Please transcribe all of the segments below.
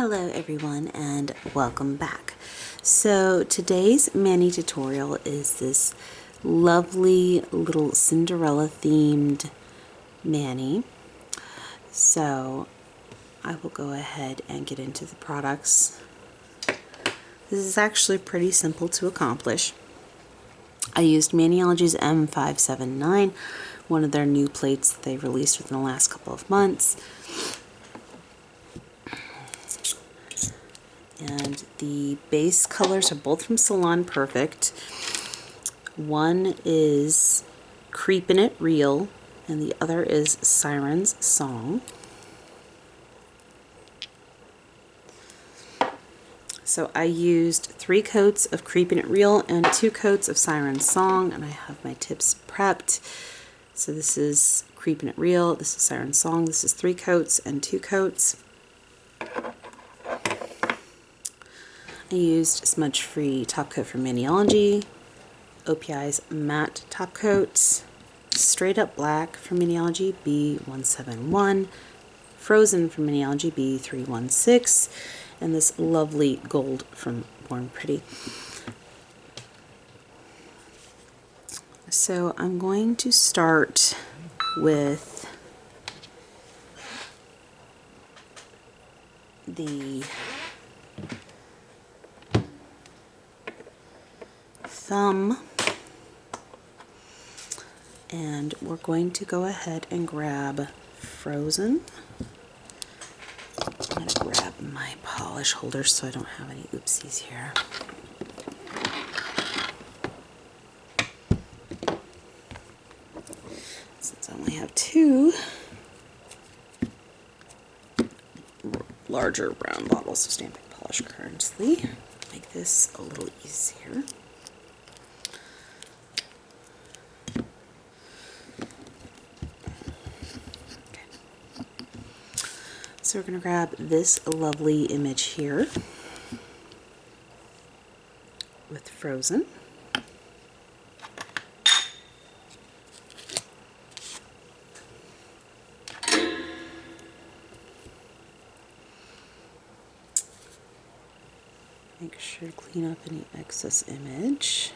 Hello everyone and welcome back. So today's mani tutorial is this lovely little Cinderella themed mani. So I will go ahead and get into the products. This is actually pretty simple to accomplish. I used Maniology's M579, one of their new plates that they've released within the last couple of months. And the base colors are both from Salon Perfect. One is Creepin' It Real, and the other is Siren's Song. So I used 3 coats of Creepin' It Real and 2 coats of Siren's Song, and I have my tips prepped. So this is Creepin' It Real, this is Siren's Song, this is 3 coats and 2 coats. I used Smudge Free Top Coat from Maniology, OPI's Matte Top Coat, Straight Up Black from Maniology B171, Frozen from Maniology B316, and this lovely gold from Born Pretty. So I'm going to start with the thumb, and we're going to go ahead and grab Frozen. I'm going to grab my polish holder so I don't have any oopsies here. Since I only have 2 larger brown bottles of stamping polish currently, make this a little easier. So we're going to grab this lovely image here with Frozen. Make sure to clean up any excess image.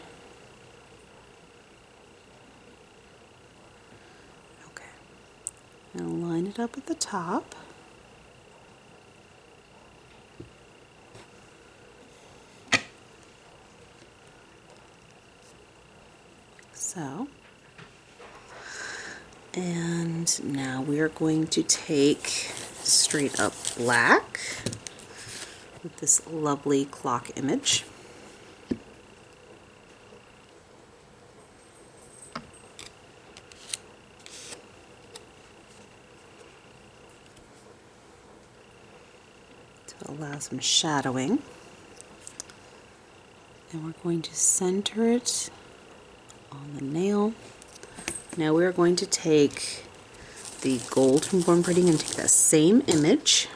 Okay. Now line it up at the top. So, and now we are going to take Straight Up Black with this lovely clock image. To allow some shadowing. And we're going to center it on the nail. Now we're going to take the gold from Born Pretty and take that same image,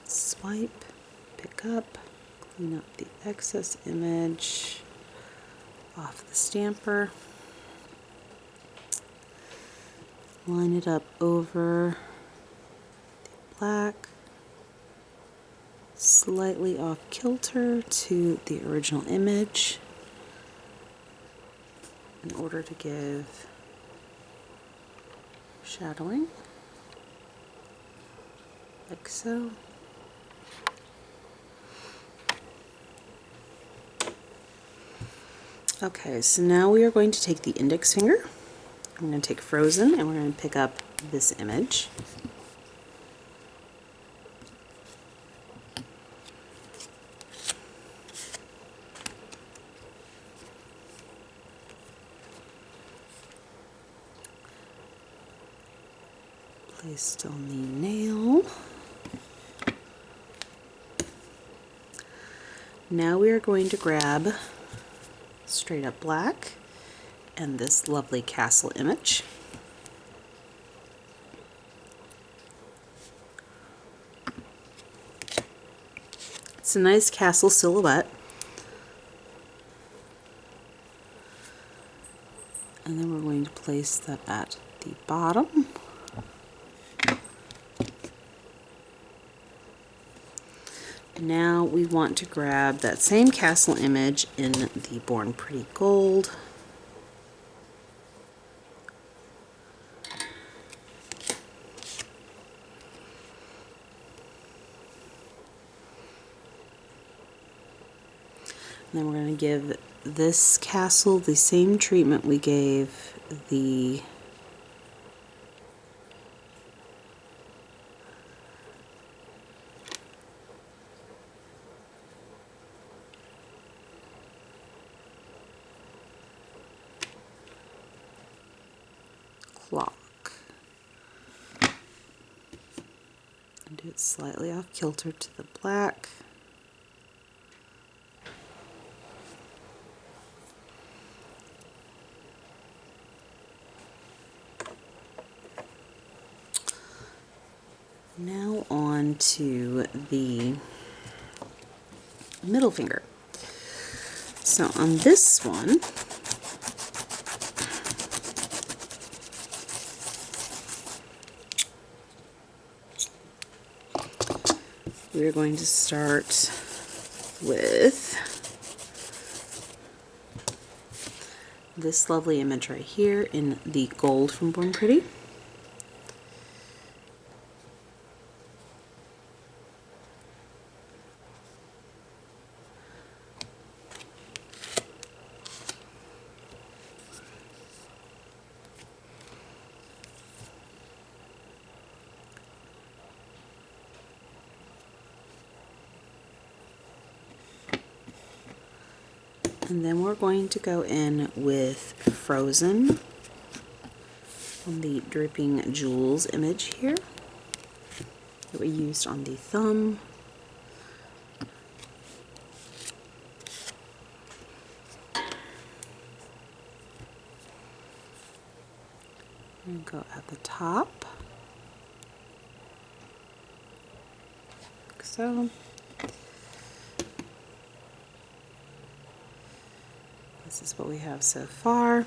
swipe, pick up, clean up the excess image off the stamper. Line it up over the black, slightly off kilter to the original image in order to give shadowing, like so. Okay, so now we are going to take the index finger. I'm going to take Frozen and we're going to pick up this image. Placed on the nail. Now we are going to grab Straight Up Black and this lovely castle image. It's a nice castle silhouette. And then we're going to place that at the bottom. Now we want to grab that same castle image in the Born Pretty Gold. And then we're going to give this castle the same treatment we gave the clock. And do it slightly off kilter to the black. Now on to the middle finger. So on this one, we're going to start with this lovely image right here in the gold from Born Pretty. And then we're going to go in with Frozen on the Dripping Jewels image here that we used on the thumb. And go at the top, like so. This is what we have so far.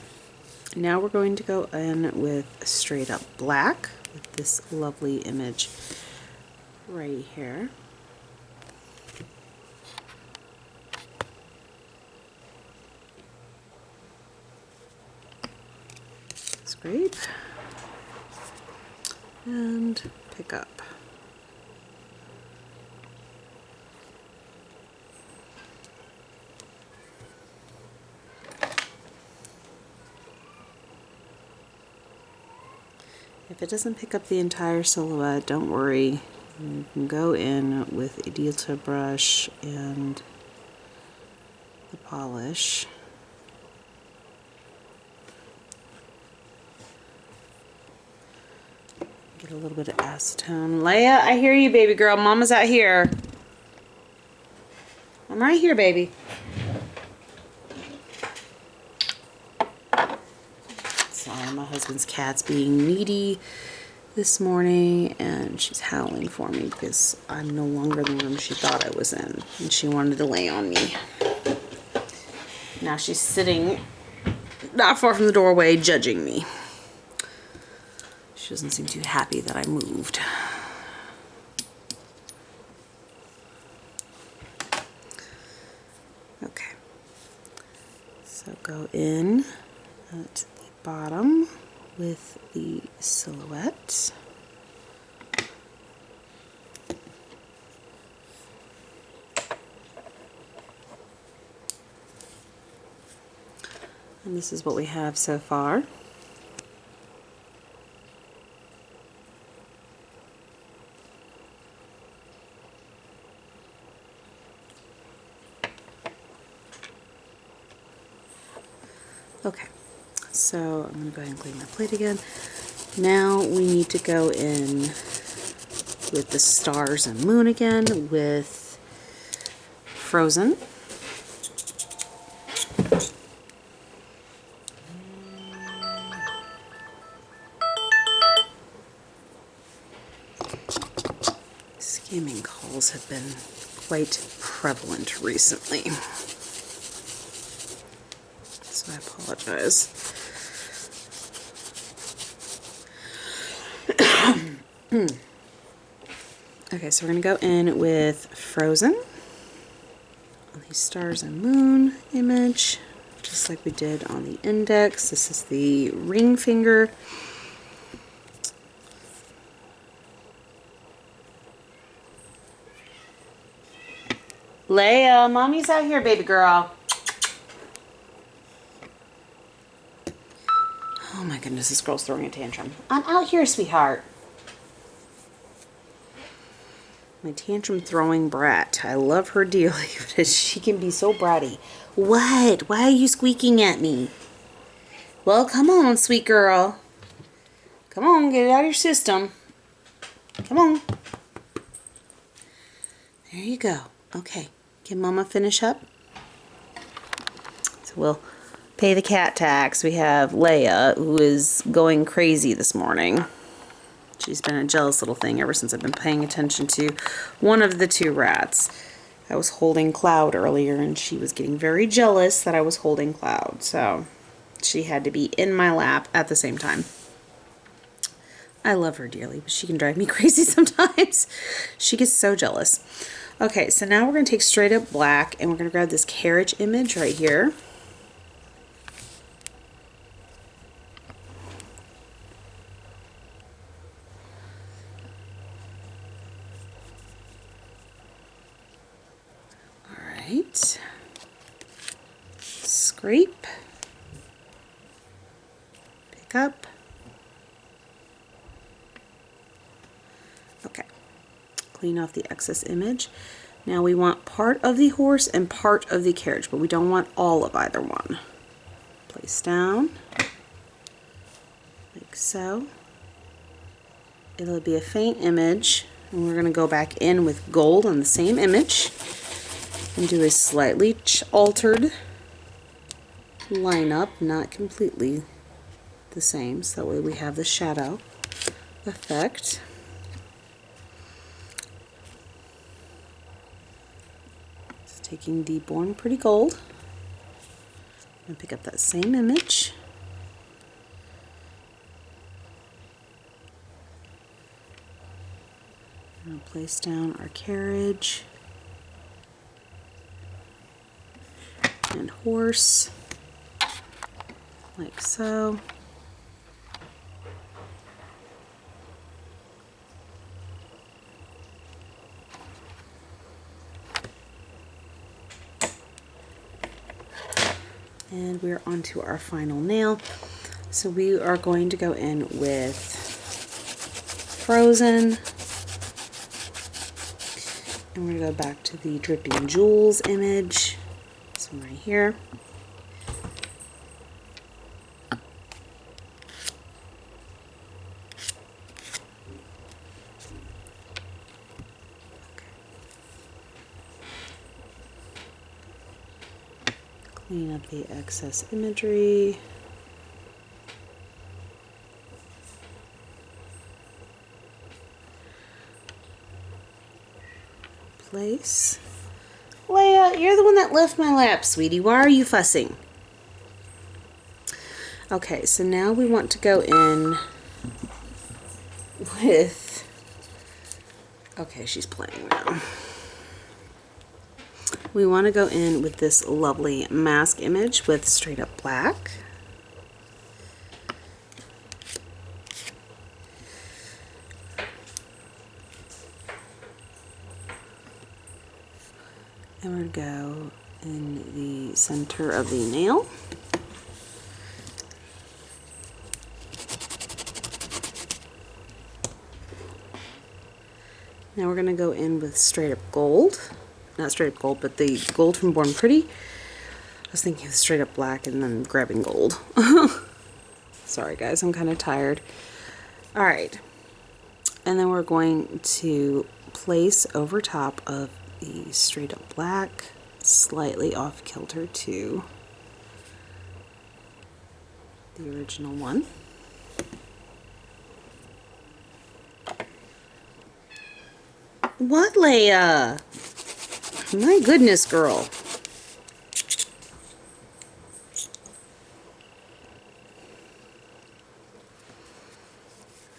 Now we're going to go in with Straight Up Black with this lovely image right here. Scrape and pick up. If it doesn't pick up the entire silhouette, don't worry. You can go in with a detail brush and the polish. Get a little bit of acetone. Leia, I hear you, baby girl. Mama's out here. I'm right here, baby. Sorry, my husband's cat's being needy this morning, and she's howling for me because I'm no longer in the room she thought I was in, and she wanted to lay on me. Now she's sitting not far from the doorway judging me. She doesn't seem too happy that I moved. Okay, so go in at the bottom with the silhouette. And this is what we have so far. Okay, so I'm going to go ahead and clean my plate again. Now we need to go in with the stars and moon again with Frozen. Scamming calls have been quite prevalent recently. So I apologize. Okay, so we're going to go in with Frozen on the stars and moon image, just like we did on the index. This is the ring finger. Leia, mommy's out here, baby girl. Oh my goodness, this girl's throwing a tantrum. I'm out here, sweetheart. My tantrum throwing brat. I love her dearly, but she can be so bratty. What? Why are you squeaking at me? Well, come on, sweet girl. Come on, get it out of your system. Come on. There you go. Okay. Can Mama finish up? So we'll pay the cat tax. We have Leia, who is going crazy this morning. She's been a jealous little thing ever since I've been paying attention to one of the two rats. I was holding Cloud earlier, and she was getting very jealous that I was holding Cloud. So she had to be in my lap at the same time. I love her dearly, but she can drive me crazy sometimes. She gets so jealous. Okay, so now we're going to take Straight Up Black, and we're going to grab this carriage image right here. Alright. Scrape. Pick up. Okay. Clean off the excess image. Now we want part of the horse and part of the carriage, but we don't want all of either one. Place down, like so. It'll be a faint image, and we're going to go back in with gold on the same image and do a slightly altered lineup, not completely the same, so that way we have the shadow effect. Taking the Born Pretty Gold and pick up that same image. And I'll place down our carriage and horse, like so. And we're on to our final nail. So we are going to go in with Frozen. And we're going to go back to the Dripping Jewels image. This one right here. Clean up the excess imagery. Place. Leia, you're the one that left my lap, sweetie. Why are you fussing? Okay, so now we want to go in with... Okay, she's playing now. We want to go in with this lovely mask image with Straight Up Black. And we're going to go in the center of the nail. Now we're going to go in with Straight Up Gold. Not Straight Up Gold, but the gold from Born Pretty. I was thinking of Straight Up Black and then grabbing gold. Sorry guys, I'm kind of tired. Alright. And then we're going to place over top of the Straight Up Black, slightly off kilter to the original one. What, Leia? My goodness, girl.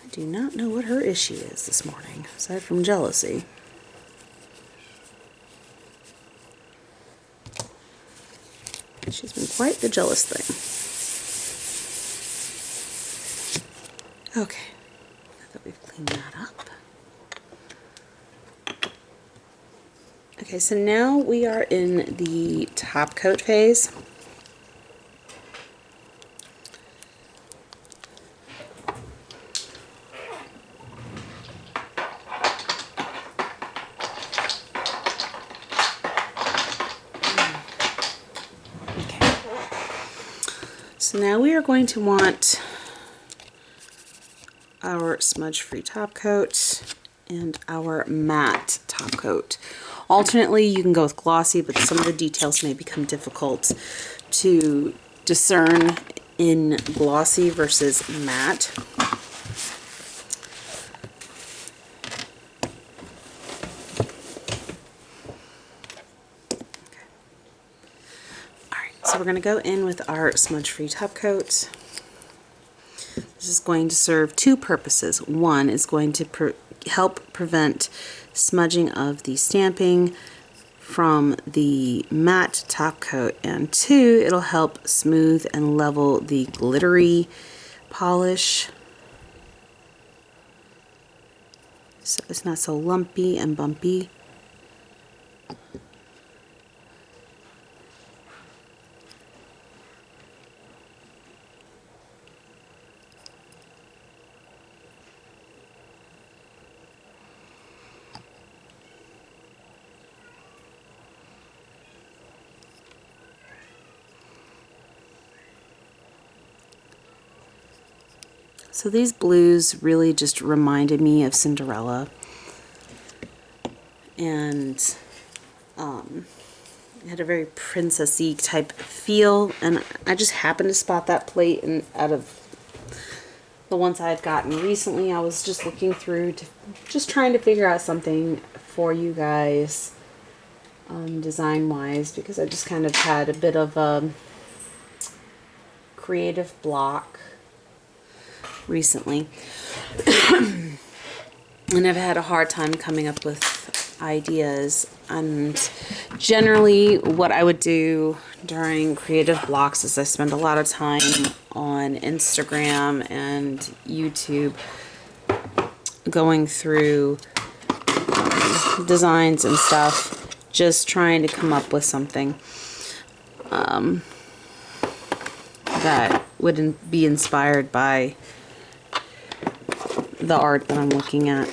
I do not know what her issue is this morning, aside from jealousy. She's been quite the jealous thing. Okay, now that we've cleaned that up. Okay, so now we are in the top coat phase. Okay. So now we are going to want our smudge-free top coat and our matte top coat. Alternately, you can go with glossy, but some of the details may become difficult to discern in glossy versus matte. So we're going to go in with our smudge-free top coat. This is going to serve two purposes. One is going to help prevent smudging of the stamping from the matte top coat, and two, it'll help smooth and level the glittery polish so it's not so lumpy and bumpy. So these blues really just reminded me of Cinderella, and it had a very princessy type feel, and I just happened to spot that plate, and out of the ones I've gotten recently, I was just looking through to just trying to figure out something for you guys design wise, because I just kind of had a bit of a creative block recently. And I've had a hard time coming up with ideas, and generally what I would do during creative blocks is I spend a lot of time on Instagram and YouTube going through designs and stuff, just trying to come up with something that wouldn't be inspired by the art that I'm looking at.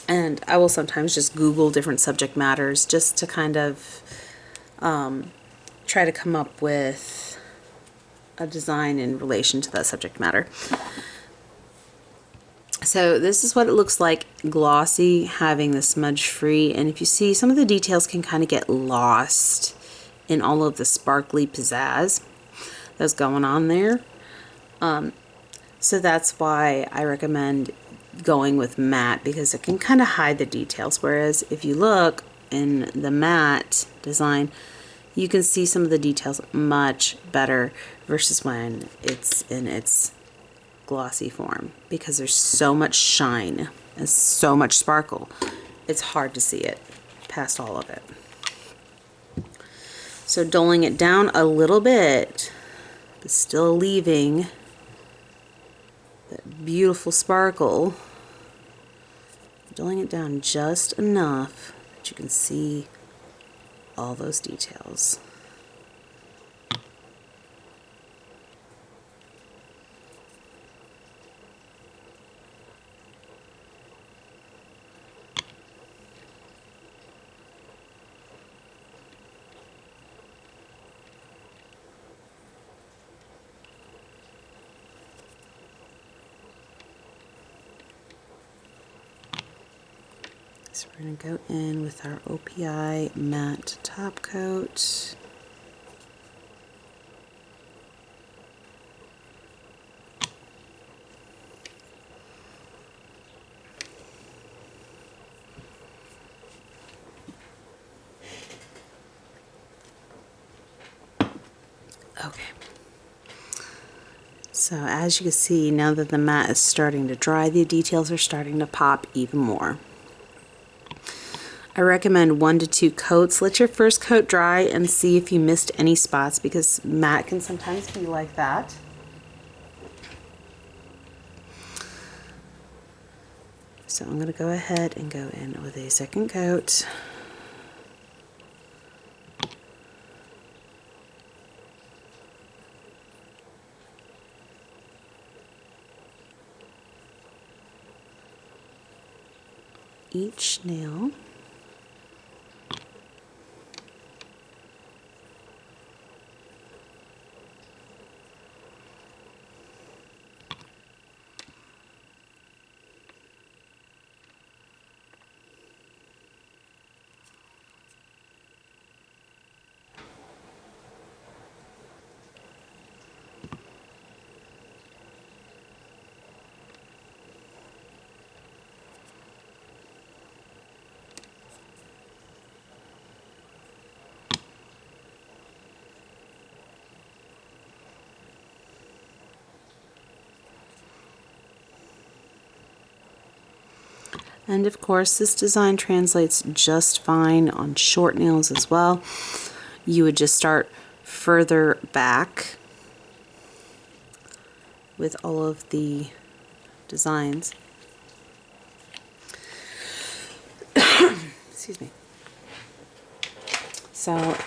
And I will sometimes just Google different subject matters just to kind of try to come up with a design in relation to that subject matter. So this is what it looks like glossy, having the smudge free, and if you see, some of the details can kind of get lost in all of the sparkly pizzazz that's going on there. So that's why I recommend going with matte, because it can kind of hide the details, whereas if you look in the matte design, you can see some of the details much better versus when it's in its glossy form, because there's so much shine and so much sparkle, it's hard to see it past all of it. So doling it down a little bit, but still leaving that beautiful sparkle, doling it down just enough that you can see all those details. So we're going to go in with our OPI matte top coat. Okay. So as you can see, now that the mat is starting to dry, the details are starting to pop even more. I recommend 1 to 2 coats. Let your first coat dry and see if you missed any spots, because mat can sometimes be like that. So I'm going to go ahead and go in with a second coat. Each nail. And of course, this design translates just fine on short nails as well. You would just start further back with all of the designs. Excuse me. So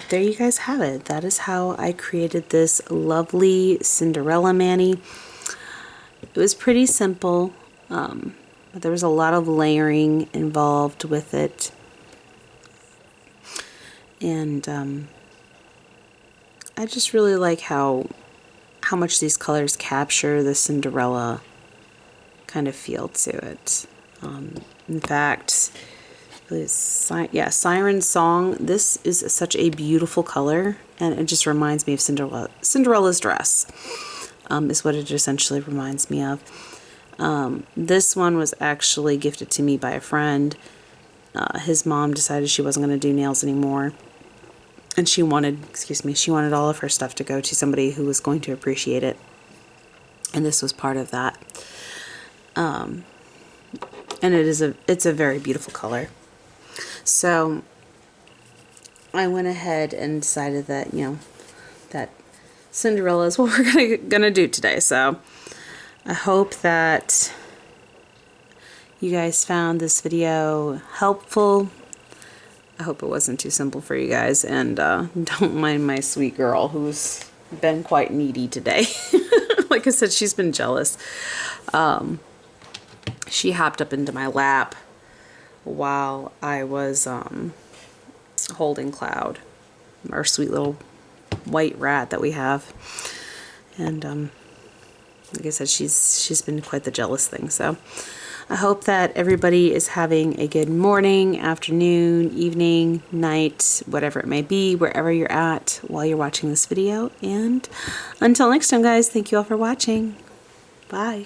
there you guys have it. That is how I created this lovely Cinderella mani. It was pretty simple. But there was a lot of layering involved with it, and I just really like how much these colors capture the Cinderella kind of feel to it. In fact, Siren's Song, this is such a beautiful color, and it just reminds me of Cinderella's dress, is what it essentially reminds me of. This one was actually gifted to me by a friend. His mom decided she wasn't going to do nails anymore, and she wanted all of her stuff to go to somebody who was going to appreciate it, and this was part of that. And it's a very beautiful color. So I went ahead and decided that, that Cinderella is what we're gonna do today. So I hope that you guys found this video helpful. I hope it wasn't too simple for you guys, and don't mind my sweet girl who's been quite needy today. Like I said, she's been jealous. She hopped up into my lap while I was holding Cloud, our sweet little white rat that we have, and like I said, she's been quite the jealous thing. So I hope that everybody is having a good morning, afternoon, evening, night, whatever it may be, wherever you're at while you're watching this video. And until next time, guys, thank you all for watching. Bye.